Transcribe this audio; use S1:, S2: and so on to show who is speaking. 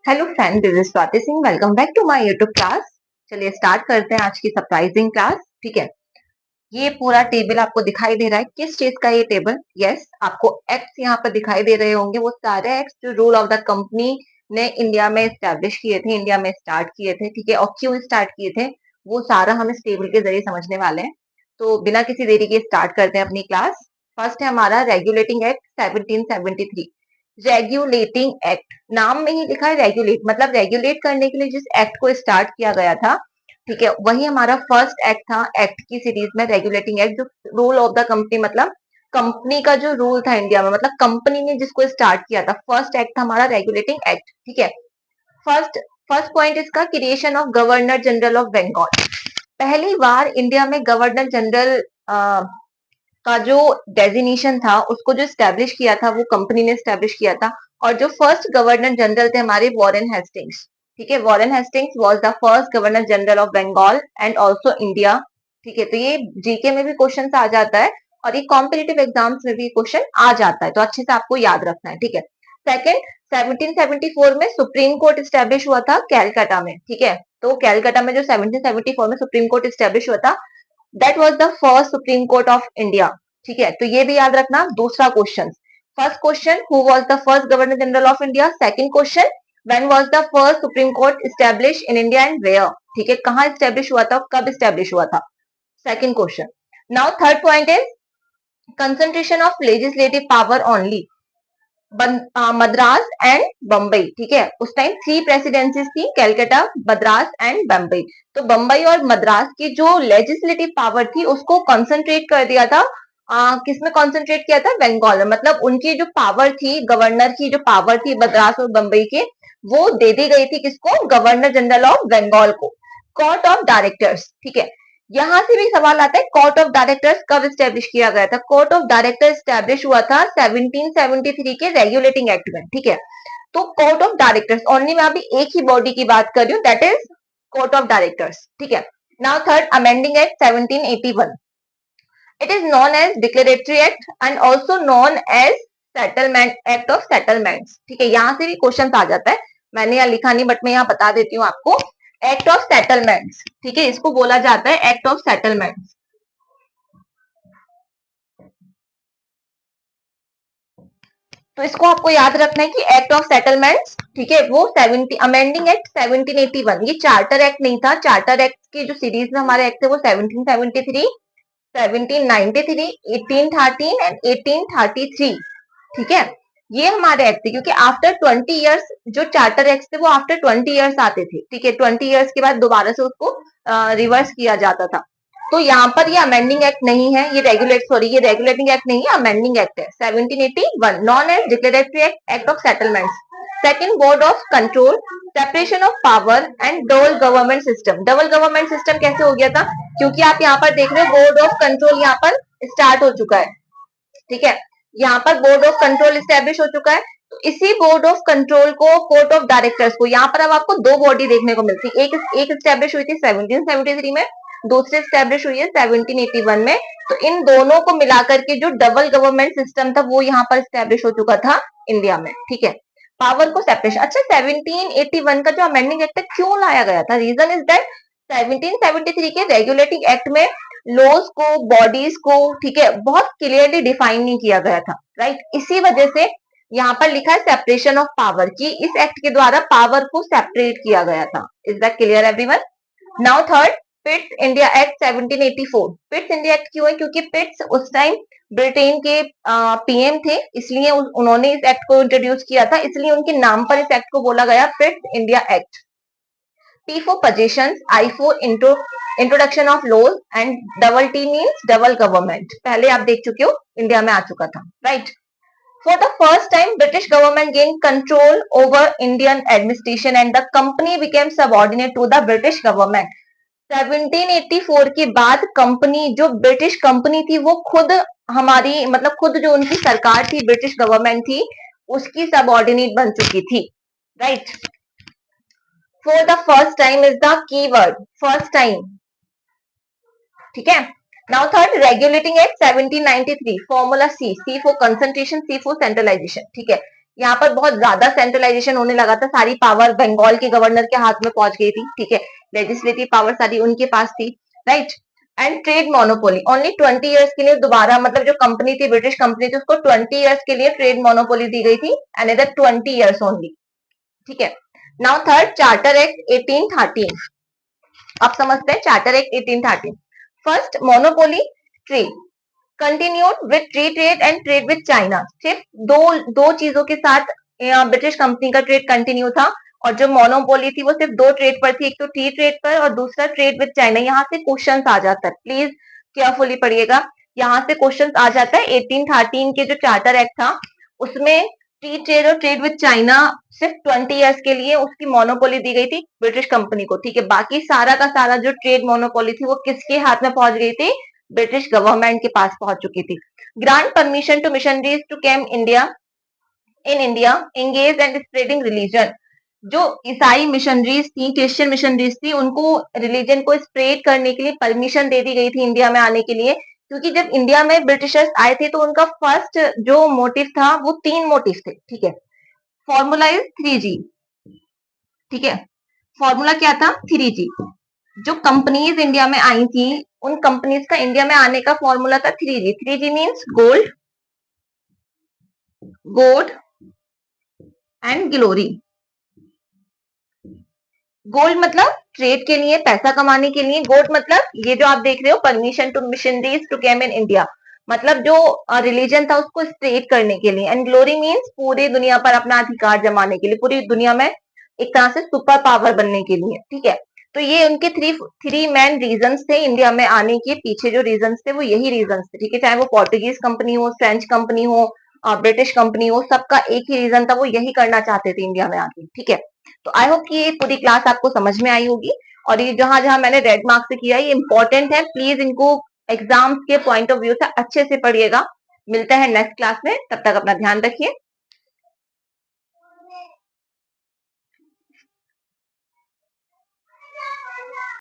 S1: Hello friend, this is Swati Singh. Welcome back to my YouTube class. चलिए start करते हैं आज की सरप्राइजिंग क्लास। ठीक है, ये पूरा टेबल आपको दिखाई दे रहा है। किस चीज का ये टेबल? यस, आपको एक्ट्स यहाँ पर दिखाई दे रहे होंगे। वो सारे एक्ट्स जो रूल ऑफ द कंपनी ने इंडिया में स्टैब्लिश किए थे, इंडिया में स्टार्ट किए थे। ठीक है, और क्यों स्टार्ट किए थे वो सारा हम इस टेबल के जरिए समझने वाले हैं। तो बिना किसी देरी के स्टार्ट करते हैं अपनी क्लास। फर्स्ट है हमारा रेगुलेटिंग एक्ट 1773। रेगुलेटिंग एक्ट, नाम में ही लिखा है रेगुलेट, मतलब रेगुलेट करने के लिए जिस एक्ट को स्टार्ट किया गया था, ठीक है, वही हमारा फर्स्ट एक्ट था एक्ट की सीरीज में। रेगुलेटिंग एक्ट जो रूल ऑफ द कंपनी, मतलब कंपनी का जो रूल था इंडिया में, मतलब कंपनी ने जिसको स्टार्ट किया था, फर्स्ट एक्ट था हमारा रेगुलेटिंग एक्ट। ठीक है, फर्स्ट फर्स्ट पॉइंट इसका creation of governor general of Bengal. पहली बार इंडिया में गवर्नर जनरल का जो डेजिग्नेशन था उसको जो स्टैब्लिश किया था वो कंपनी ने स्टैब्लिश किया था। और जो फर्स्ट गवर्नर जनरल थे हमारे वॉरेन हेस्टिंग्स। ठीक है, Warren Hastings was the first governor general of Bengal and also India. ठीक है, तो ये जीके में भी क्वेश्चन आ जाता है और ये कॉम्पिटिटिव एग्जाम्स में भी क्वेश्चन आ जाता है, तो अच्छे से आपको याद रखना है। ठीक है, सेकंड, 1774 में सुप्रीम कोर्ट स्टैब्लिश हुआ था कैलकाटा में। ठीक है, तो कैलकाटा में जो 1774 में सुप्रीम कोर्ट स्टैब्लिश हुआ था, that was the first supreme court of India. ठीक है, तो ये भी याद रखना। दूसरा question, first question, who was the first governor general of India. Second question, when was the first supreme court establish in India and where. ठीक है, कहां एस्टैब्लिश हुआ था, कब एस्टैब्लिश हुआ था, second question. Now third point is concentration of legislative power only Madras and Bombay. ठीक है, उस टाइम 3 प्रेसिडेंसीज थी, कैलकाटा, मद्रास एंड बम्बई। तो बम्बई और मद्रास की जो लेजिस्लेटिव पावर थी उसको कंसंट्रेट कर दिया था। किसमें कंसंट्रेट किया था? बंगाल में। मतलब उनकी जो पावर थी, गवर्नर की जो पावर थी मद्रास और बम्बई के, वो दे दी गई थी किसको? गवर्नर जनरल ऑफ बंगाल को। कोर्ट ऑफ डायरेक्टर्स, ठीक है, यहां से भी सवाल आता है कोर्ट ऑफ डायरेक्टर्स कब स्टैब्लिश किया गया था। कोर्ट ऑफ डायरेक्टर स्टैब्लिश हुआ था 1773 के रेगुलेटिंग एक्ट में। ठीक है, तो कोर्ट ऑफ डायरेक्टर्स ओनली, मैं अभी एक ही बॉडी की बात कर रही हूँ, that is court of directors. ठीक है, now third, amending act 1781। It is known as declaratory act and also known as settlement act of settlements. ठीक है, यहां से भी क्वेश्चन आ जाता है, मैंने यहाँ लिखा नहीं बट मैं यहाँ बता देती हूँ आपको। एक्ट ऑफ सेटलमेंट्स, ठीक है, इसको बोला जाता है एक्ट ऑफ सेटलमेंट्स। तो इसको आपको याद रखना है कि एक्ट ऑफ सेटलमेंट्स, ठीक है, वो 70 अमेंडिंग एक्ट 1781, ये चार्टर एक्ट नहीं था। चार्टर एक्ट की जो सीरीज में हमारे एक्ट थे वो 1773, 1793, 1813 एंड 1833। ठीक है, ये हमारे एक्ट थे क्योंकि आफ्टर 20 इयर्स जो चार्टर एक्ट थे वो आफ्टर 20 इयर्स आते थे। ठीक है, 20 इयर्स के बाद दोबारा से उसको रिवर्स किया जाता था। तो यहाँ पर ये अमेंडिंग एक्ट नहीं है, ये रेगुलेटिंग एक्ट नहीं है, अमेंडिंग एक्ट है 1781, known as declaratory act, act of settlements. Second, board of control, separation of power and double government system. Double government system कैसे हो गया था? क्योंकि आप यहाँ पर देख रहे हो बोर्ड ऑफ कंट्रोल यहाँ पर स्टार्ट हो चुका है। ठीक है, यहाँ पर बोर्ड ऑफ कंट्रोल स्टैब्लिश हो चुका है। तो इसी बोर्ड ऑफ कंट्रोल को, कोर्ट ऑफ डायरेक्टर्स को, यहाँ पर अब आपको दो बॉडी देखने को मिलती है। एक स्टैब्लिश हुई थी 1773 में, दूसरी स्टैब्लिश हुई है 1781 में। तो इन दोनों को मिलाकर के जो डबल गवर्नमेंट सिस्टम था वो यहाँ पर स्टैब्लिश हो चुका था इंडिया में। ठीक है, पावर को सेपरेशन। अच्छा, 1781 का जो अमेंडिंग एक्ट क्यों लाया गया था? रीजन इज दैट 1773 के रेगुलेटिंग एक्ट में लॉज को, बॉडीज को, ठीक है, बहुत क्लियरली डिफाइन नहीं किया गया था, राइट। इसी वजह से यहाँ पर लिखा है सेपरेशन ऑफ पावर, की इस एक्ट के द्वारा पावर को सेपरेट किया गया था। Is that clear everyone? Now third, Pitt's India act 1784। Pitt's India act क्यों है? क्योंकि पिट्स उस टाइम ब्रिटेन के पीएम थे, इसलिए उन्होंने इस एक्ट को इंट्रोड्यूस किया था, इसलिए उनके नाम पर इस एक्ट को बोला गया Pitt's India act. P for possessions, I for introduction of laws and double T means double government. पहले आप देख चुके हो, इंडिया में आ चुका था, right? For the first time, British government gained control over Indian administration and the company became subordinate to the British government. 1784 के बाद कंपनी, जो ब्रिटिश कंपनी थी, वो खुद हमारी, मतलब खुद जो उनकी सरकार थी, ब्रिटिश गवर्नमेंट थी, उसकी सबऑर्डिनेट बन चुकी थी, right. For the first time is the keyword, first time. ठीक है, now third, regulating act 1793, formula C, C for concentration, C for centralisation. ठीक है, यहाँ पर बहुत ज्यादा सेंट्रलाइजेशन होने लगा था, सारी पावर बंगाल के गवर्नर के हाथ में पहुंच गई थी, ठीक है, लेजिस्लेटिव पावर सारी उनके पास थी, right. And trade monopoly only 20 years के लिए, दोबारा मतलब जो कंपनी थी, ब्रिटिश कंपनी थी, उसको 20 ईयर्स के लिए ट्रेड मोनोपोली दी गई थी, अनदर 20 ईयर्स ओनली, ठीक है। Now third, charter act 1813। अब समझते हैं charter act 1813। First, monopoly trade continued with free trade and trade with China. सिर्फ दो दो चीजों के साथ ब्रिटिश कंपनी का ट्रेड कंटिन्यू था, और जो मोनोपोली थी वो सिर्फ दो ट्रेड पर थी, एक तो फ्री ट्रेड पर और दूसरा ट्रेड विद चाइना। यहाँ से क्वेश्चन आ जाता है, प्लीज केयरफुली पढ़िएगा, यहाँ से क्वेश्चन आ जाता है। 1813 के जो चार्टर एक्ट था उसमें फ्री ट्रेड और ट्रेड विद चाइना सिर्फ 20 ईयर्स के लिए उसकी मोनोपोली दी गई थी ब्रिटिश कंपनी को, ठीक है। बाकी सारा का सारा जो ट्रेड मोनोपोली थी वो किसके हाथ में पहुंच गई थी? ब्रिटिश गवर्नमेंट के पास पहुंच चुकी थी। Grant permission to missionaries to came India in India engage and spreading religion. जो ईसाई मिशनरीज थी, क्रिश्चियन मिशनरीज थी, उनको रिलीजन को स्प्रेड करने के लिए परमिशन दे दी गई थी इंडिया में आने के लिए, क्योंकि जब इंडिया में ब्रिटिशर्स आए थे तो उनका फर्स्ट जो मोटिव था वो तीन मोटिव थे, ठीक है। फॉर्मूला इज 3G, ठीक है। फॉर्मूला क्या था? 3G। जो कंपनीज इंडिया में आई थी, उन कंपनीज का इंडिया में आने का फॉर्मूला था 3G। 3G means gold, gold and glory. Gold मतलब ट्रेड के लिए, पैसा कमाने के लिए। गोल्ड मतलब ये जो आप देख रहे हो, permission to missionaries to came in India, मतलब जो रिलीजन था उसको स्प्रेड करने के लिए। एंड ग्लोरी मीन्स पूरी दुनिया पर अपना अधिकार जमाने के लिए, पूरी दुनिया में एक तरह से सुपर पावर बनने के लिए, ठीक है। तो ये उनके थ्री मेन रीजंस थे इंडिया में आने के पीछे, जो रीजंस थे वो यही रीजंस थे, ठीक है। चाहे वो पोर्टुगीज कंपनी हो, फ्रेंच कंपनी हो, ब्रिटिश कंपनी हो, सबका एक ही रीजन था, वो यही करना चाहते थे इंडिया में आके, ठीक है। तो आई होप कि ये पूरी क्लास आपको समझ में आई होगी, और ये जहां जहां मैंने रेड मार्क से किया ये इंपॉर्टेंट है, प्लीज इनको एग्जाम्स के पॉइंट ऑफ व्यू से अच्छे से पढ़िएगा। मिलते हैं नेक्स्ट क्लास में, तब तक अपना ध्यान रखिए।